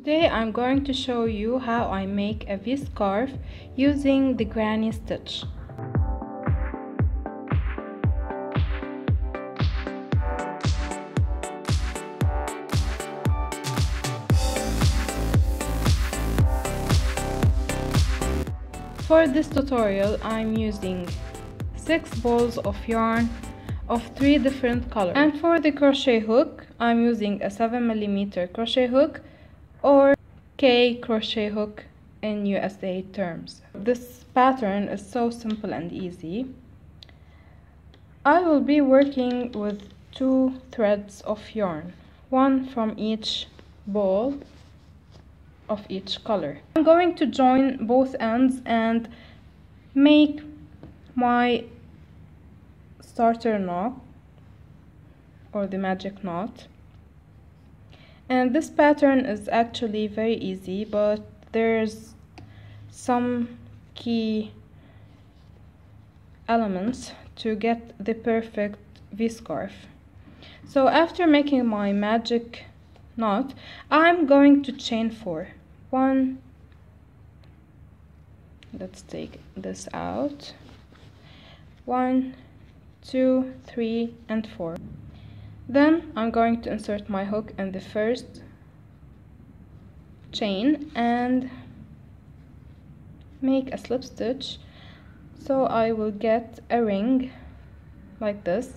Today I'm going to show you how I make a V-scarf using the granny stitch. For this tutorial I'm using 6 balls of yarn of 3 different colors, and for the crochet hook I'm using a 7mm crochet hook or K crochet hook in USA terms. This pattern is so simple and easy. I will be working with 2 threads of yarn, one from each ball of each color. I'm going to join both ends and make my starter knot or the magic knot. And this pattern is actually very easy, but there's some key elements to get the perfect V-scarf. So after making my magic knot, I'm going to chain 4. 1, let's take this out, 1, 2, 3, and 4. Then I'm going to insert my hook in the first chain and make a slip stitch, so I will get a ring like this.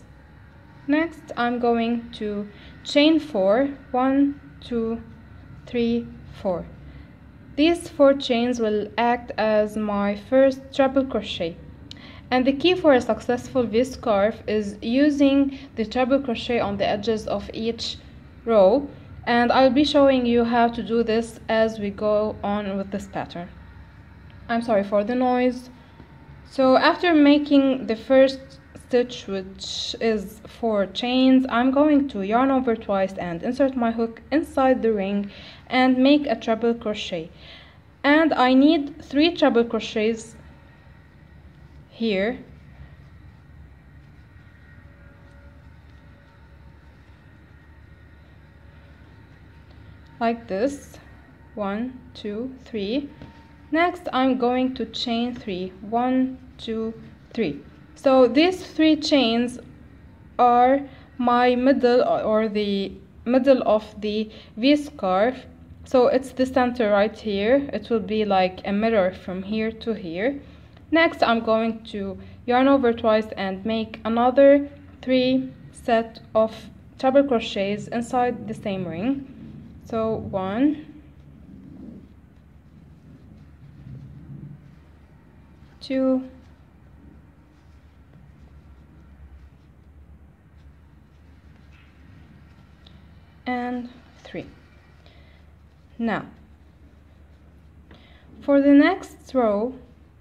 Next I'm going to chain 4, 1, 2, 3, 4. These 4 chains will act as my first treble crochet. And the key for a successful V-scarf is using the treble crochet on the edges of each row, and I'll be showing you how to do this as we go on with this pattern. I'm sorry for the noise. So after making the first stitch, which is 4 chains, I'm going to yarn over twice and insert my hook inside the ring and make a treble crochet. And I need 3 treble crochets here, like this, 1, 2, 3. Next I'm going to chain 3, 1, 2, 3. So these 3 chains are my middle, or the middle of the V-scarf. So it's the center right here. It will be like a mirror from here to here. Next I'm going to yarn over twice and make another 3 set of treble crochets inside the same ring. So 1, 2, and 3. Now for the next row,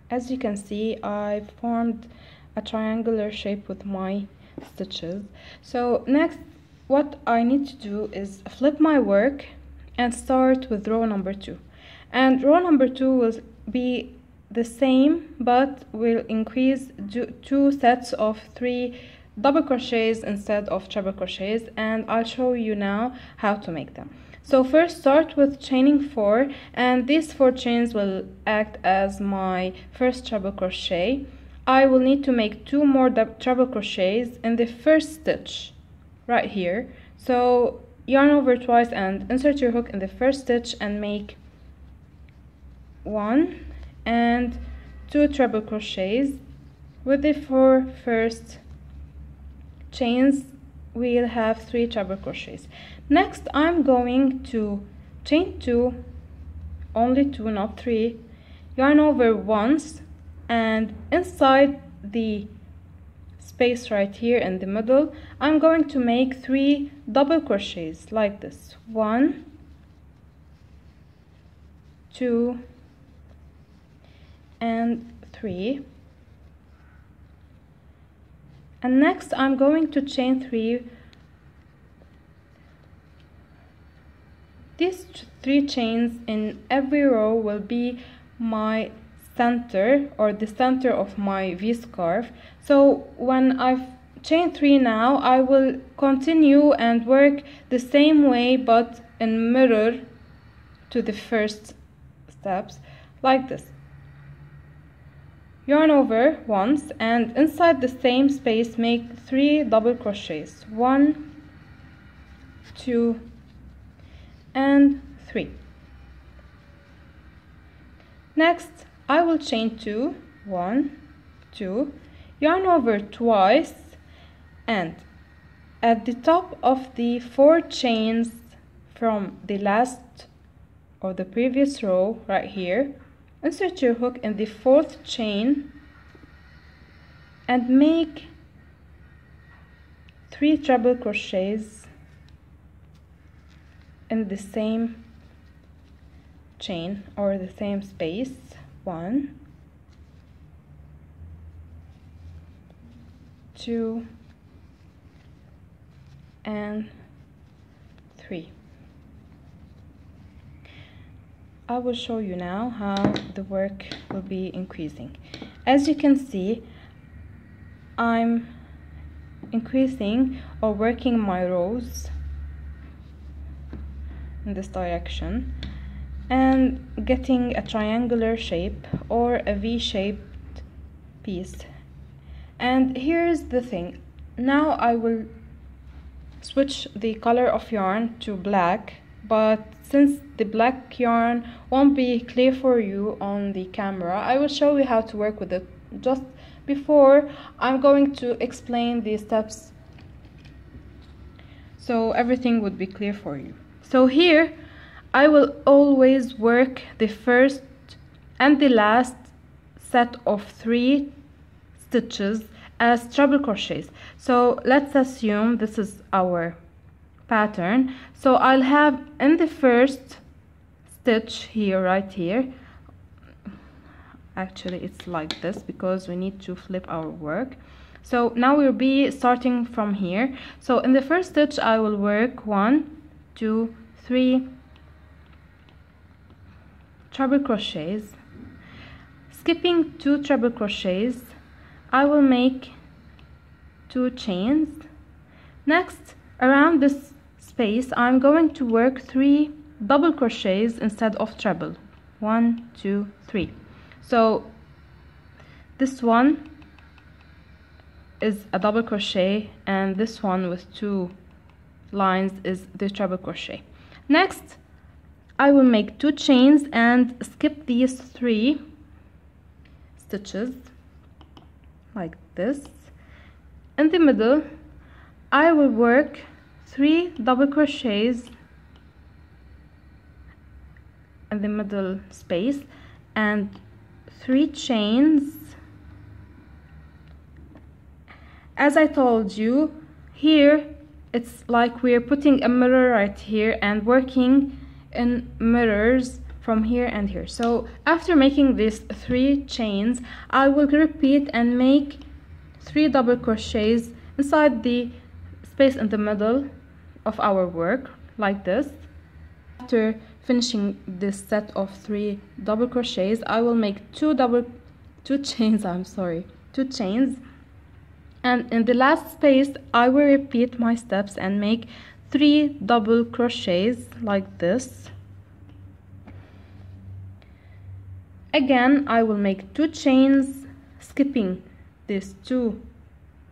as you can see, I formed a triangular shape with my stitches. So next what I need to do is flip my work and start with row number 2. And row number 2 will be the same, but will increase 2 sets of 3 double crochets instead of treble crochets, and I'll show you now how to make them. So first start with chaining 4, and these 4 chains will act as my first treble crochet. I will need to make 2 more treble crochets in the first stitch right here. So yarn over twice and insert your hook in the first stitch and make 1 and 2 treble crochets. With the 4 first chains we'll have 3 treble crochets. Next I'm going to chain 2, only 2, not 3, yarn over once, and inside the space right here in the middle I'm going to make 3 double crochets like this, 1, 2, and 3. And next I'm going to chain 3. These 3 chains in every row will be my center, or the center of my V-scarf. So when I've chained 3 now, I will continue and work the same way but in mirror to the first steps like this. Yarn over once, and inside the same space make 3 double crochets, 1, 2 and 3. Next I will chain 2, 1, 2, yarn over twice, and at the top of the 4 chains from the last or the previous row right here, insert your hook in the 4th chain and make 3 treble crochets in the same chain or the same space. 1, 2 and 3. I will show you now how the work will be increasing. As you can see, I'm increasing or working my rows in this direction and getting a triangular shape or a V-shaped piece. And here's the thing, now I will switch the color of yarn to black, but since the black yarn won't be clear for you on the camera, I will show you how to work with it just before I'm going to explain the steps, so everything would be clear for you. So here I will always work the first and the last set of 3 stitches as treble crochets. So let's assume this is our pattern. So I'll have in the first stitch here, right here, actually it's like this because we need to flip our work. So now we'll be starting from here. So in the first stitch I will work 1, 2, 3 treble crochets, skipping 2 treble crochets, I will make 2 chains. Next, around this space I'm going to work 3 double crochets instead of treble. 1, 2, 3. So this one is a double crochet and this one with 2 lines is the treble crochet. Next I will make 2 chains and skip these 3 stitches like this. In the middle I will work 3 double crochets in the middle space and 3 chains. As I told you, here it's like we're putting a mirror right here and working in mirrors from here and here. So after making these 3 chains, I will repeat and make 3 double crochets inside the space in the middle of our work like this. After finishing this set of 3 double crochets, I will make 2 chains, and in the last space I will repeat my steps and make 3 double crochets like this. Again I will make 2 chains, skipping these 2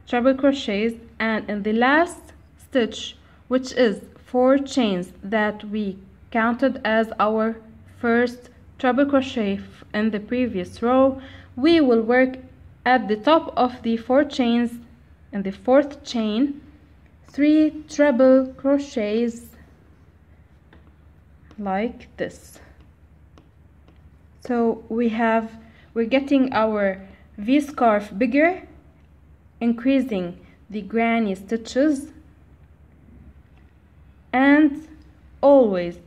treble crochets, and in the last stitch, which is 4 chains that we counted as our first treble crochet in the previous row, we will work at the top of the 4 chains in the 4th chain 3 treble crochets like this. So we're getting our V-scarf bigger, increasing the granny stitches, and always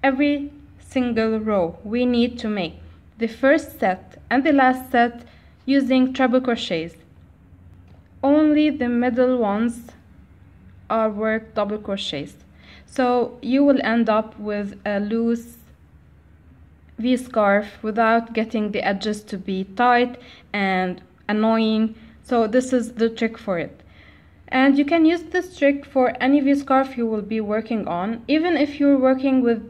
every single row we need to make the first set and the last set using treble crochets. Only the middle ones are worked double crochets, so you will end up with a loose V-scarf without getting the edges to be tight and annoying. So this is the trick for it, and you can use this trick for any V-scarf you will be working on. Even if you're working with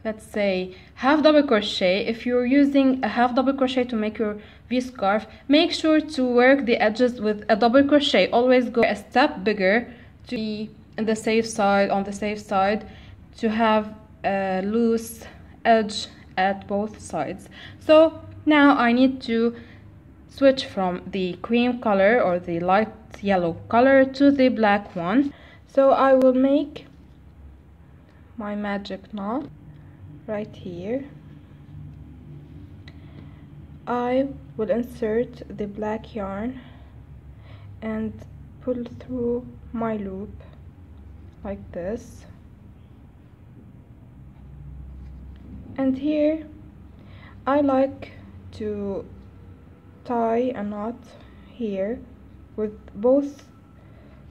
let's say half double crochet. If you're using a half double crochet to make your V-scarf, make sure to work the edges with a double crochet. Always go a step bigger to be on the safe side, to have a loose edge at both sides. So now I need to switch from the cream color or the light yellow color to the black one. So I will make my magic knot right here. I will insert the black yarn and pull through my loop like this, and here I like to tie a knot here with both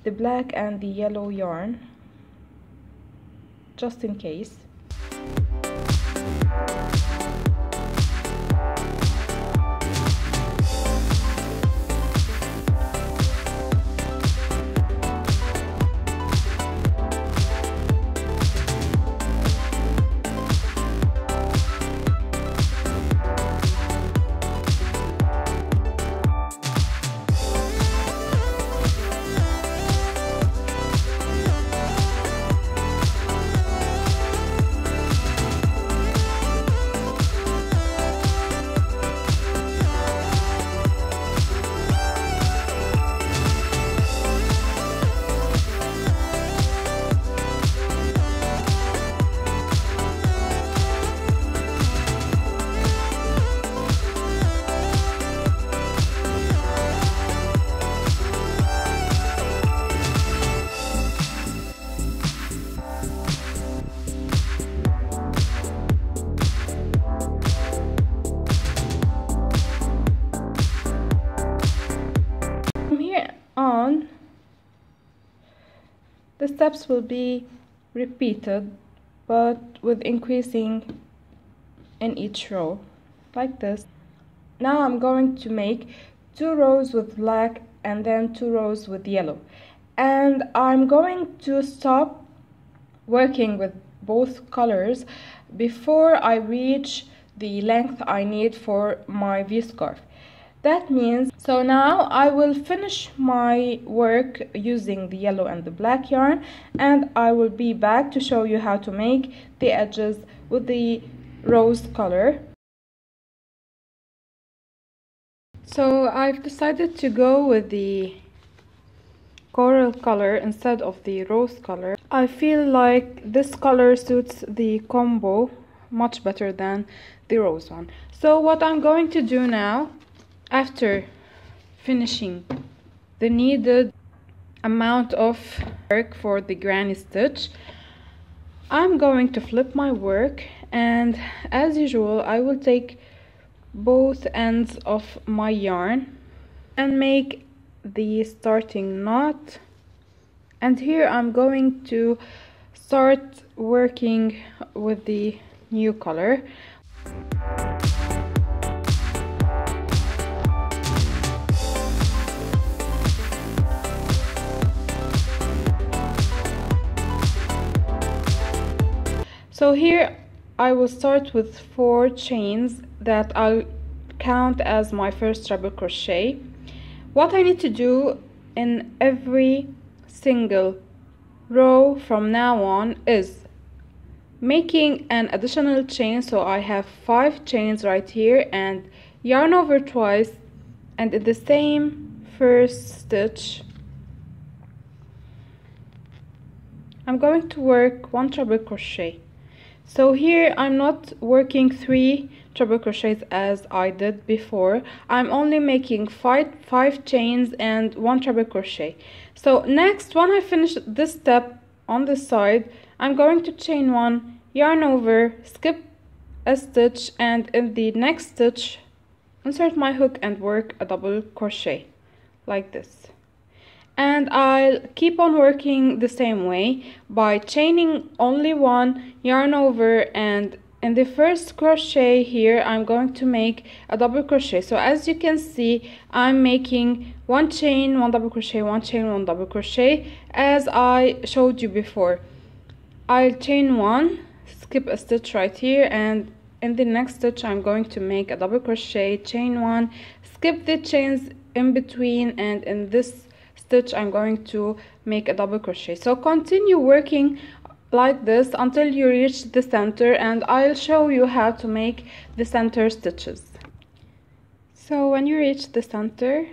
the black and the yellow yarn, just in case. The steps will be repeated, but with increasing in each row, like this. Now I'm going to make 2 rows with black and then 2 rows with yellow. And I'm going to stop working with both colors before I reach the length I need for my V-scarf. That means, so now I will finish my work using the yellow and the black yarn, and I will be back to show you how to make the edges with the rose color. So I've decided to go with the coral color instead of the rose color. I feel like this color suits the combo much better than the rose one. So what I'm going to do now, after finishing the needed amount of work for the granny stitch, I'm going to flip my work, and as usual I will take both ends of my yarn and make the starting knot, and here I'm going to start working with the new color. So here I will start with 4 chains that I'll count as my first treble crochet. What I need to do in every single row from now on is making an additional chain. So I have 5 chains right here, and yarn over twice, and in the same first stitch I'm going to work 1 treble crochet. So here I'm not working 3 treble crochets as I did before. I'm only making 5 chains and 1 treble crochet. So next, when I finish this step on this side, I'm going to chain 1, yarn over, skip a stitch, and in the next stitch insert my hook and work a double crochet like this. And I'll keep on working the same way by chaining only 1, yarn over, and in the first crochet here I'm going to make a double crochet. So as you can see, I'm making 1 chain, 1 double crochet, 1 chain, 1 double crochet as I showed you before. I'll chain 1, skip a stitch right here, and in the next stitch I'm going to make a double crochet, chain one, skip the chains in between, and in this stitch I'm going to make a double crochet. So continue working like this until you reach the center, and I'll show you how to make the center stitches. So when you reach the center,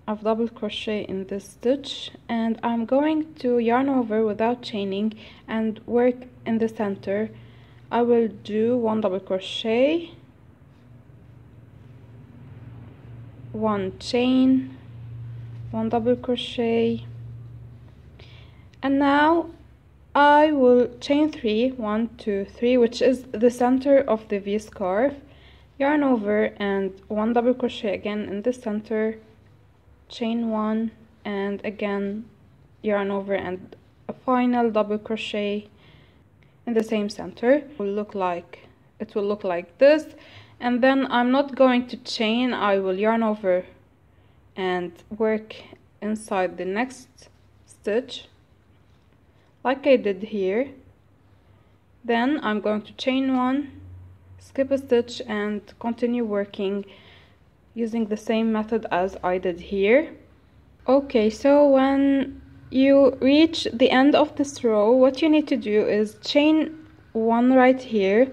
I've double crochet in this stitch, and I'm going to yarn over without chaining and work in the center. I will do one double crochet, one chain, one double crochet, and now I will chain 3, 1, 2, 3, which is the center of the V-scarf, yarn over and one double crochet again in the center, chain 1, and again yarn over and a final double crochet in the same center. It will look like this, and then I'm not going to chain. I will yarn over and work inside the next stitch like I did here. Then I'm going to chain 1, skip a stitch, and continue working using the same method as I did here. Okay, so when you reach the end of this row, what you need to do is chain 1 right here,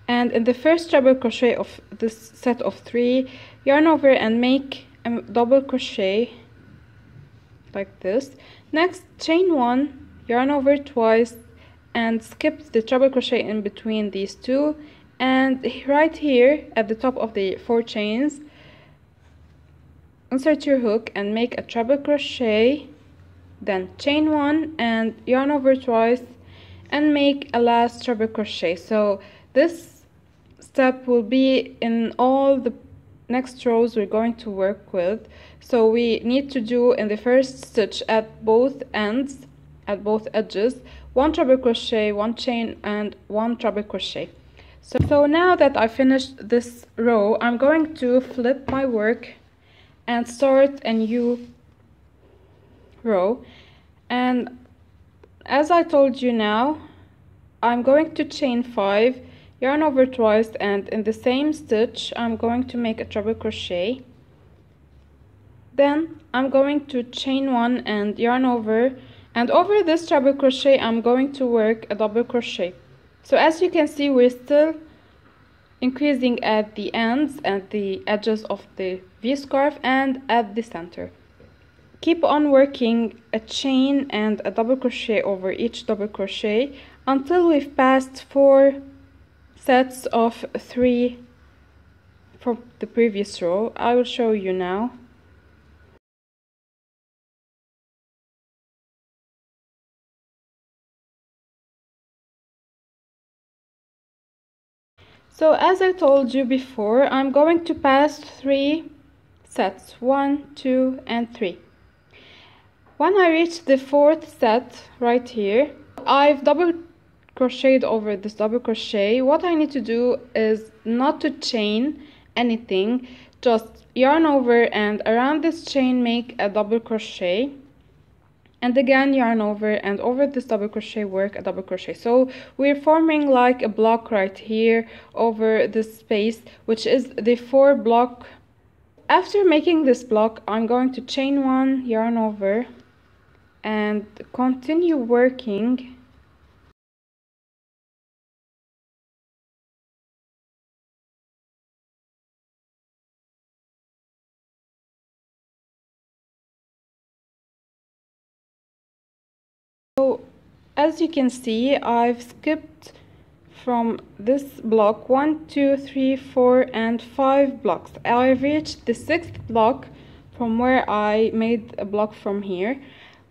and in the first treble crochet of this set of 3, yarn over and make a double crochet like this. Next, chain 1, yarn over twice and skip the treble crochet in between these two, and right here at the top of the 4 chains, insert your hook and make a treble crochet, then chain 1 and yarn over twice and make a last treble crochet. So this step will be in all the next rows we're going to work with. So we need to do in the first stitch at both ends, at both edges, 1 treble crochet, 1 chain, and 1 treble crochet. So now that I finished this row, I'm going to flip my work and start a new row. And as I told you, now I'm going to chain 5, yarn over twice, and in the same stitch I'm going to make a treble crochet. Then I'm going to chain 1 and yarn over, and over this treble crochet I'm going to work a double crochet. So as you can see, we're still increasing at the ends and the edges of the V-scarf and at the center. Keep on working a chain and a double crochet over each double crochet until we've passed 4 sets of 3 from the previous row. I will show you now. So as I told you before, I'm going to pass 3 sets, 1, 2, and 3. When I reach the 4th set right here, I've double crocheted over this double crochet. What I need to do is not to chain anything, just yarn over and around this chain make a double crochet, and again yarn over and over this double crochet work a double crochet. So we're forming like a block right here over this space, which is the 4 block. After making this block, I'm going to chain 1, yarn over, and continue working So as you can see, I've skipped from this block 1, 2, 3, 4, and 5 blocks. I've reached the 6th block from where I made a block from here.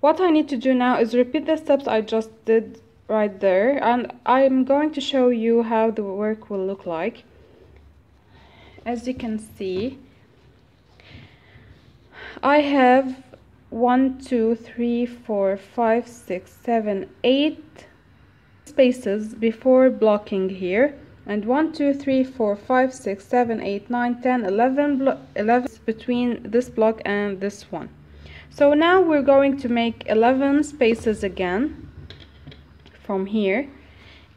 What I need to do now is repeat the steps I just did right there, and I'm going to show you how the work will look like. As you can see, I have 1, 2, 3, 4, 5, 6, 7, 8 spaces before blocking here, and 1, 2, 3, 4, 5, 6, 7, 8, 9, 10, 11 between this block and this one. So now we're going to make 11 spaces again from here,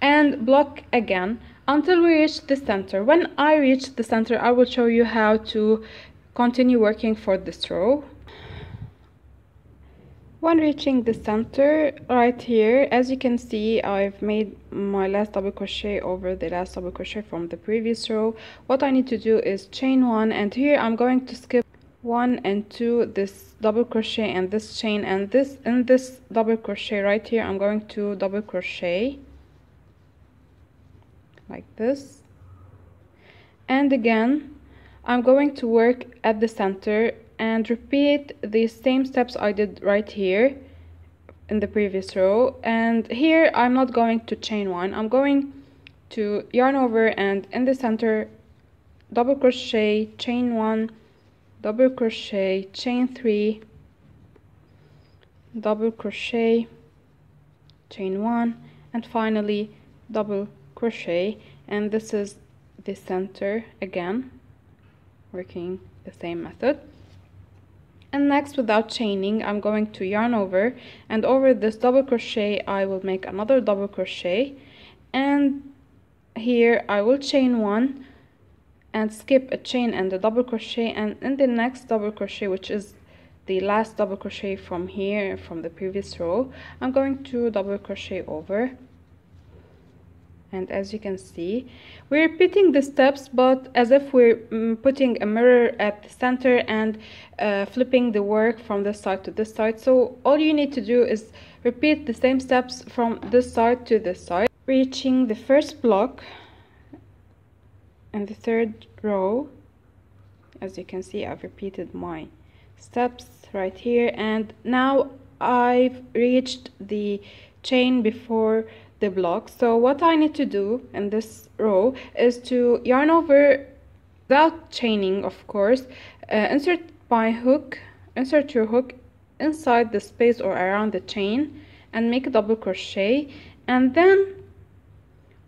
and block again until we reach the center. When I reach the center, I will show you how to continue working for this row. When reaching the center right here, as you can see, I've made my last double crochet over the last double crochet from the previous row. What I need to do is chain one, and here I'm going to skip 1 and 2, this double crochet and this chain, and this in this double crochet right here I'm going to double crochet like this, and again I'm going to work at the center and repeat the same steps I did right here in the previous row. And here I'm not going to chain one, I'm going to yarn over and in the center double crochet, chain one, double crochet, chain 3, double crochet, chain 1, and finally double crochet. And this is the center again, working the same method. And next, without chaining, I'm going to yarn over, and over this double crochet I will make another double crochet, and here I will chain 1 and skip a chain and a double crochet, and in the next double crochet, which is the last double crochet from here from the previous row, I'm going to double crochet over. And as you can see, we're repeating the steps, but as if we're putting a mirror at the center and flipping the work from this side to this side. So all you need to do is repeat the same steps from this side to this side. Reaching the first block in the third row, as you can see, I've repeated my steps right here, and now I've reached the chain before the block. So what I need to do in this row is to yarn over without chaining, of course, insert your hook inside the space or around the chain and make a double crochet, and then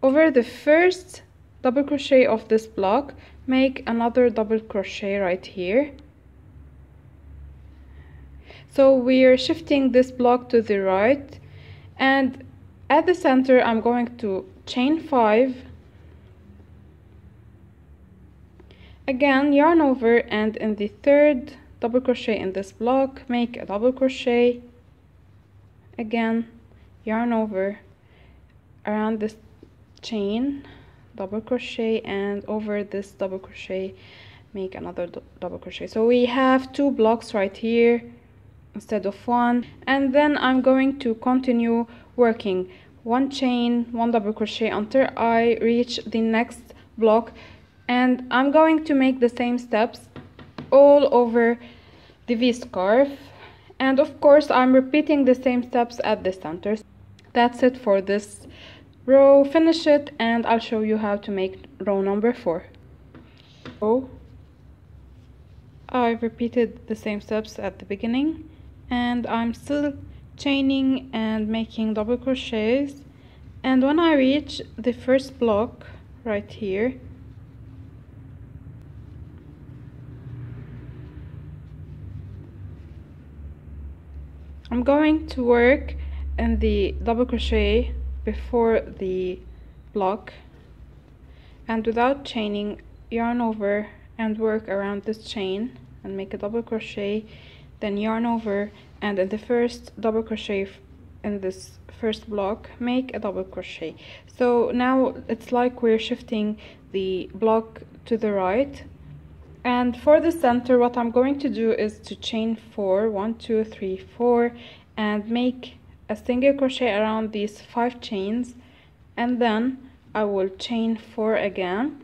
over the first double crochet of this block make another double crochet right here. So we're shifting this block to the right, and at the center I'm going to chain 5, again yarn over, and in the third double crochet in this block make a double crochet, again yarn over around this chain, double crochet, and over this double crochet make another double crochet. So we have 2 blocks right here instead of 1, and then I'm going to continue working 1 chain, 1 double crochet until I reach the next block, and I'm going to make the same steps all over the V-scarf, and of course I'm repeating the same steps at the center. That's it for this row. Finish it and I'll show you how to make row number 4. So I've repeated the same steps at the beginning, and I'm still chaining and making double crochets, and when I reach the first block right here, I'm going to work in the double crochet before the block, and without chaining yarn over and work around this chain and make a double crochet, then yarn over, and in the first double crochet in this first block make a double crochet. So now it's like we're shifting the block to the right, and for the center what I'm going to do is to chain 4, 1 2 3 4, and make a single crochet around these 5 chains, and then I will chain 4 again,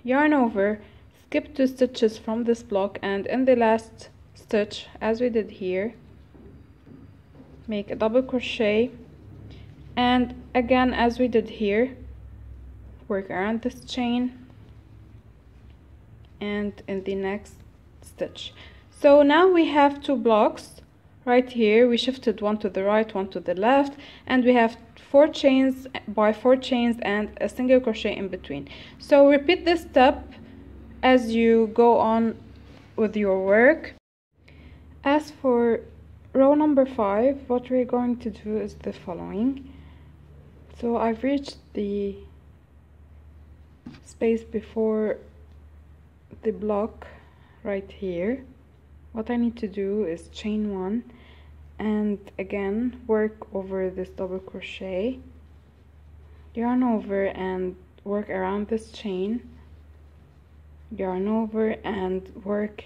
yarn over, skip 2 stitches from this block, and in the last stitch, as we did here, make a double crochet, and again as we did here, work around this chain and in the next stitch. So now we have 2 blocks right here. We shifted one to the right, one to the left, and we have 4 chains by 4 chains and a single crochet in between. So repeat this step as you go on with your work. As for row number 5, what we're going to do is the following. So I've reached the space before the block right here. What I need to do is chain one and again work over this double crochet, yarn over and work around this chain, yarn over and work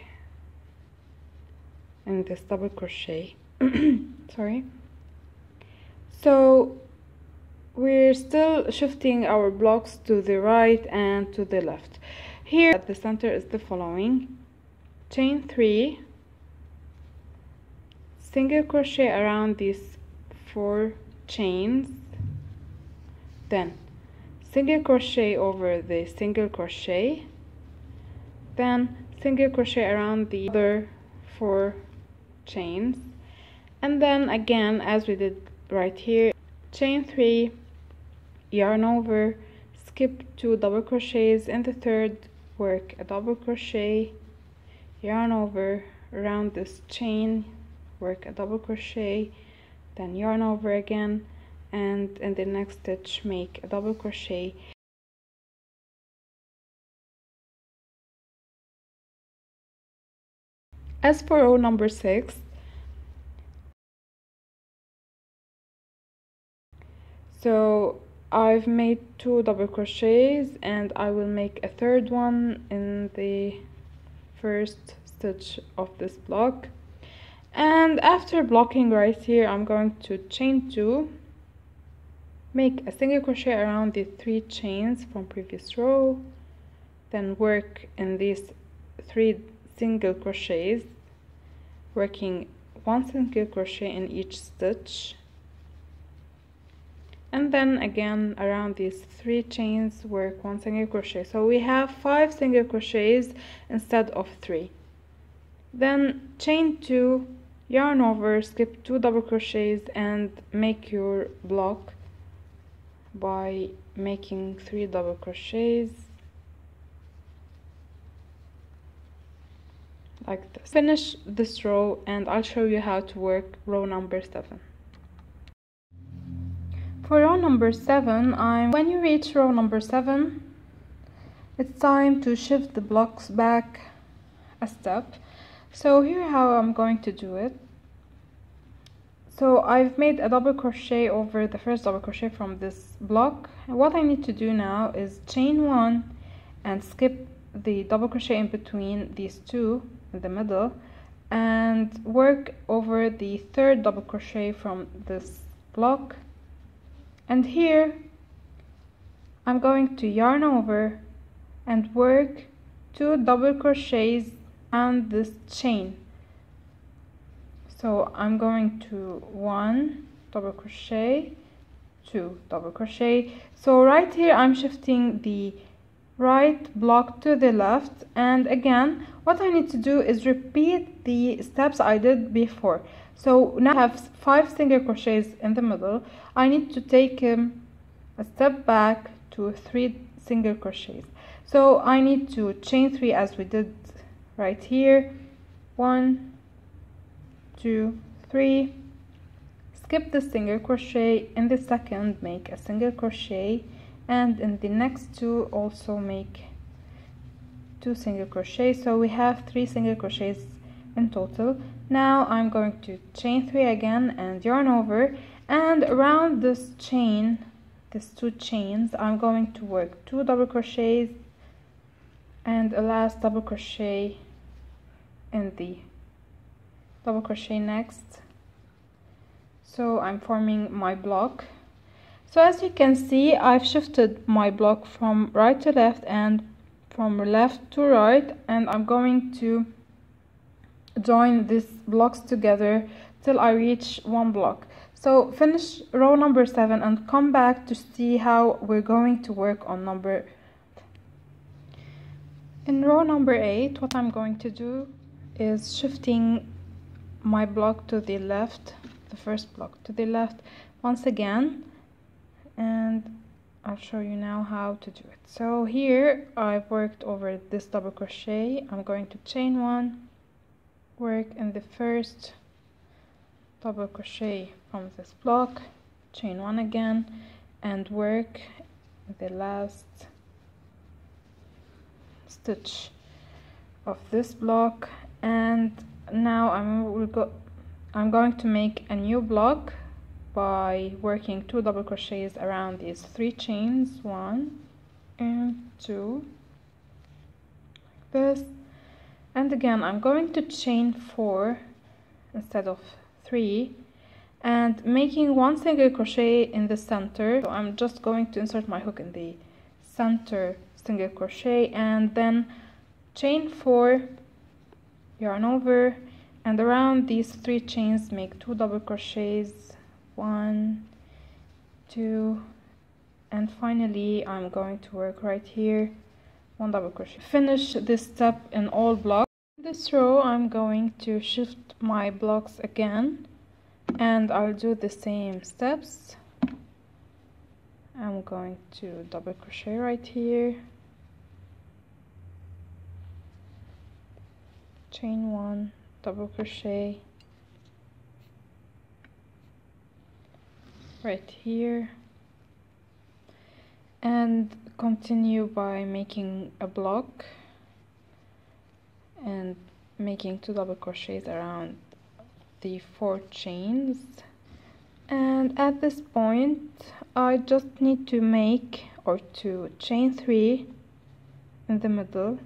in this double crochet. Sorry. So we're still shifting our blocks to the right and to the left. Here at the center is the following: chain 3, single crochet around these 4 chains, then single crochet over the single crochet, then single crochet around the other 4 chains, and then again as we did right here, chain 3, yarn over, skip 2 double crochets in the third, work a double crochet, yarn over around this chain, work a double crochet, then yarn over again, and in the next stitch make a double crochet. As for row number 6, so I've made 2 double crochets and I will make a third one in the first stitch of this block. And after blocking right here, I'm going to chain 2, make a single crochet around the 3 chains from previous row, then work in these 3 single crochets, working 1 single crochet in each stitch, and then again around these 3 chains work 1 single crochet. So we have 5 single crochets instead of 3. Then chain 2, yarn over, skip 2 double crochets and make your block by making 3 double crochets like this. Finish this row and I'll show you how to work row number 7. For row number 7, when you reach row number 7, it's time to shift the blocks back a step. So here how I'm going to do it. So I've made a double crochet over the first double crochet from this block. And what I need to do now is chain 1 and skip the double crochet in between these 2 in the middle and work over the third double crochet from this block. And here I'm going to yarn over and work 2 double crochets on this chain. So I'm going to 1 double crochet, 2 double crochet. So right here I'm shifting the right block to the left, and again what I need to do is repeat the steps I did before. So now I have 5 single crochets in the middle. I need to take a step back to 3 single crochets. So I need to chain 3 as we did right here. 1, 2, 3. Skip the single crochet. In the second make a single crochet, and in the next 2 also make 2 single crochets. So we have 3 single crochets in total. Now I'm going to chain 3 again and yarn over, and around this chain, these 2 chains, I'm going to work 2 double crochets and a last double crochet in the double crochet next. So I'm forming my block. So as you can see, I've shifted my block from right to left and from left to right, and I'm going to join these blocks together till I reach 1 block. So finish row number 7 and come back to see how we're going to work on number. In row number 8, what I'm going to do is shifting my block to the left, the first block to the left once again, and I'll show you now how to do it. So here I've worked over this double crochet. I'm going to chain 1, work in the first double crochet from this block, chain 1 again, and work the last stitch of this block. And now I'm going to make a new block by working 2 double crochets around these 3 chains, 1 and 2, like this. And again I'm going to chain 4 instead of 3 and making 1 single crochet in the center. So I'm just going to insert my hook in the center single crochet and then chain 4, yarn over, and around these 3 chains make 2 double crochets, 1, 2, and finally I'm going to work right here 1 double crochet. Finish this step in all blocks. In this row I'm going to shift my blocks again and I'll do the same steps. I'm going to double crochet right here, chain 1, double crochet right here, and continue by making a block and making 2 double crochets around the 4 chains. And at this point I just need to make or to chain 3 in the middle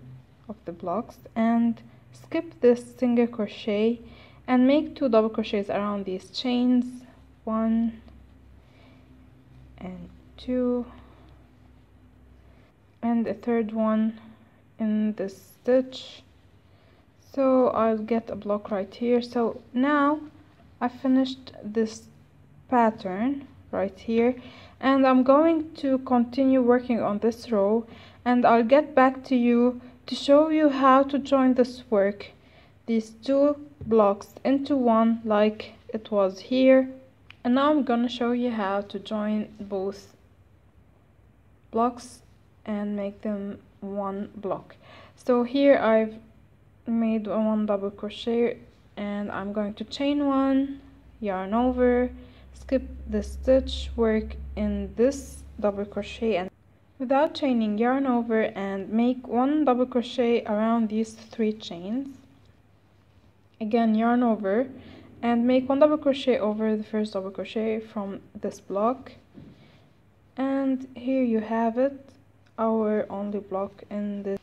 of the blocks and skip this single crochet and make 2 double crochets around these chains, 1 and 2, and a third one in this stitch. So I'll get a block right here. So now I finished this pattern right here and I'm going to continue working on this row, and I'll get back to you to show you how to join this work, these 2 blocks into one like it was here. And now I'm gonna show you how to join both blocks and make them one block. So here I've made 1 double crochet and I'm going to chain 1, yarn over, skip the stitch, work in this double crochet and without chaining, yarn over and make 1 double crochet around these 3 chains. Again yarn over and make 1 double crochet over the first double crochet from this block, and here you have it, our only block in this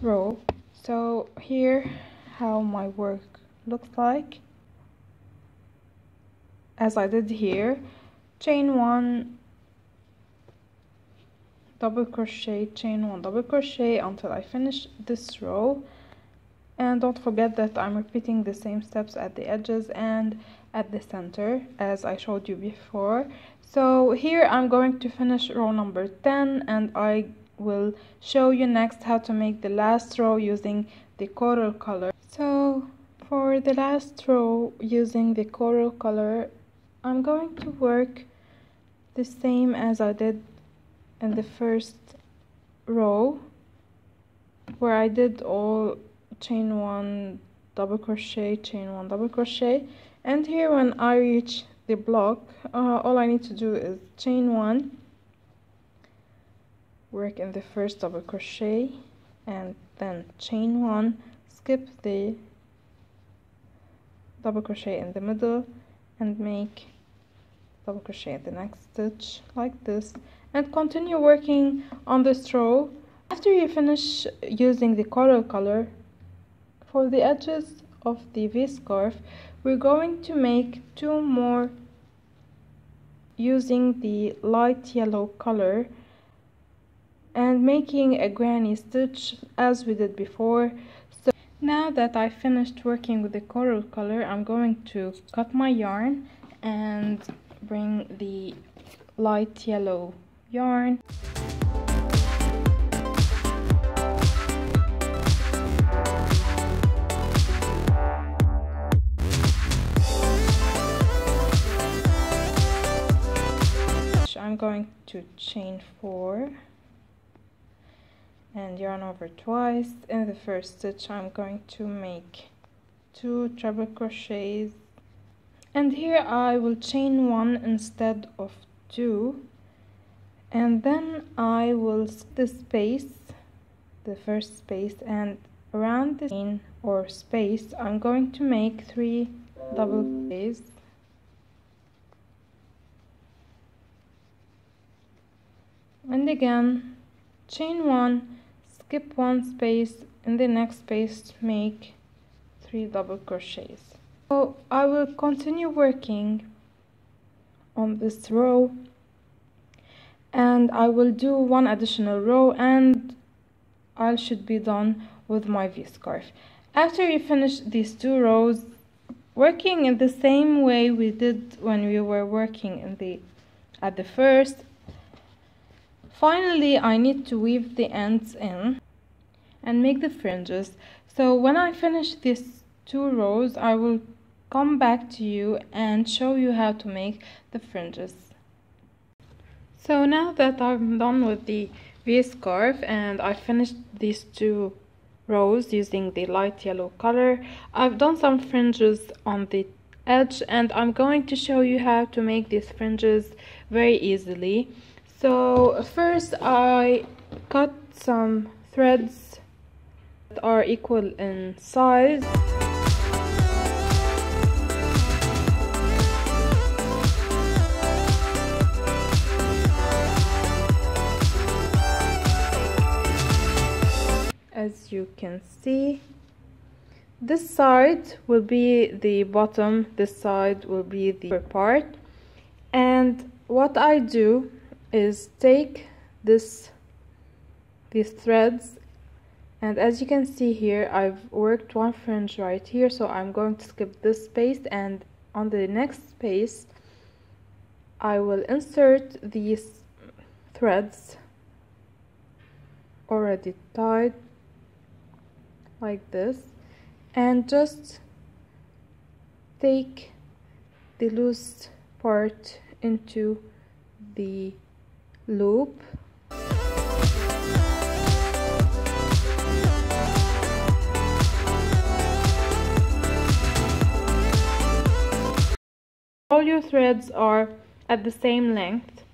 row. So here how my work looks like, as I did here, chain 1, double crochet, chain 1, double crochet until I finish this row. And don't forget that I'm repeating the same steps at the edges and at the center as I showed you before. So here I'm going to finish row number 10 and I will show you next how to make the last row using the coral color. So for the last row using the coral color, I'm going to work the same as I did in the first row where I did all chain 1, double crochet, chain 1, double crochet, and here when I reach the block, all I need to do is chain 1, work in the first double crochet, and then chain 1, skip the double crochet in the middle and make double crochet in the next stitch like this, and continue working on this row. After you finish using the coral color, for the edges of the V-scarf, we're going to make 2 more using the light yellow color and making a granny stitch as we did before. So now that I finished working with the coral color, I'm going to cut my yarn and bring the light yellow yarn. I'm going to chain 4 and yarn over twice. In the first stitch I'm going to make 2 treble crochets, and here I will chain 1 instead of 2 And then I will skip the space, the first space, and around the chain or space I'm going to make 3 double crochets. And again, chain 1, skip 1 space, in the next space make 3 double crochets. So I will continue working on this row, and I will do 1 additional row, and I should be done with my V-scarf. After you finish these 2 rows, working in the same way we did when we were working at the first, finally I need to weave the ends in and make the fringes. So when I finish these 2 rows, I will come back to you and show you how to make the fringes. So now that I'm done with the V-scarf and I finished these 2 rows using the light yellow color, I've done some fringes on the edge, and I'm going to show you how to make these fringes very easily. So first I cut some threads that are equal in size. As you can see, this side will be the bottom, this side will be the upper part. And what I do is take these threads, and as you can see here, I've worked 1 fringe right here, so I'm going to skip this space, and on the next space I will insert these threads already tied like this, and just take the loose part into the loop. All your threads are at the same length,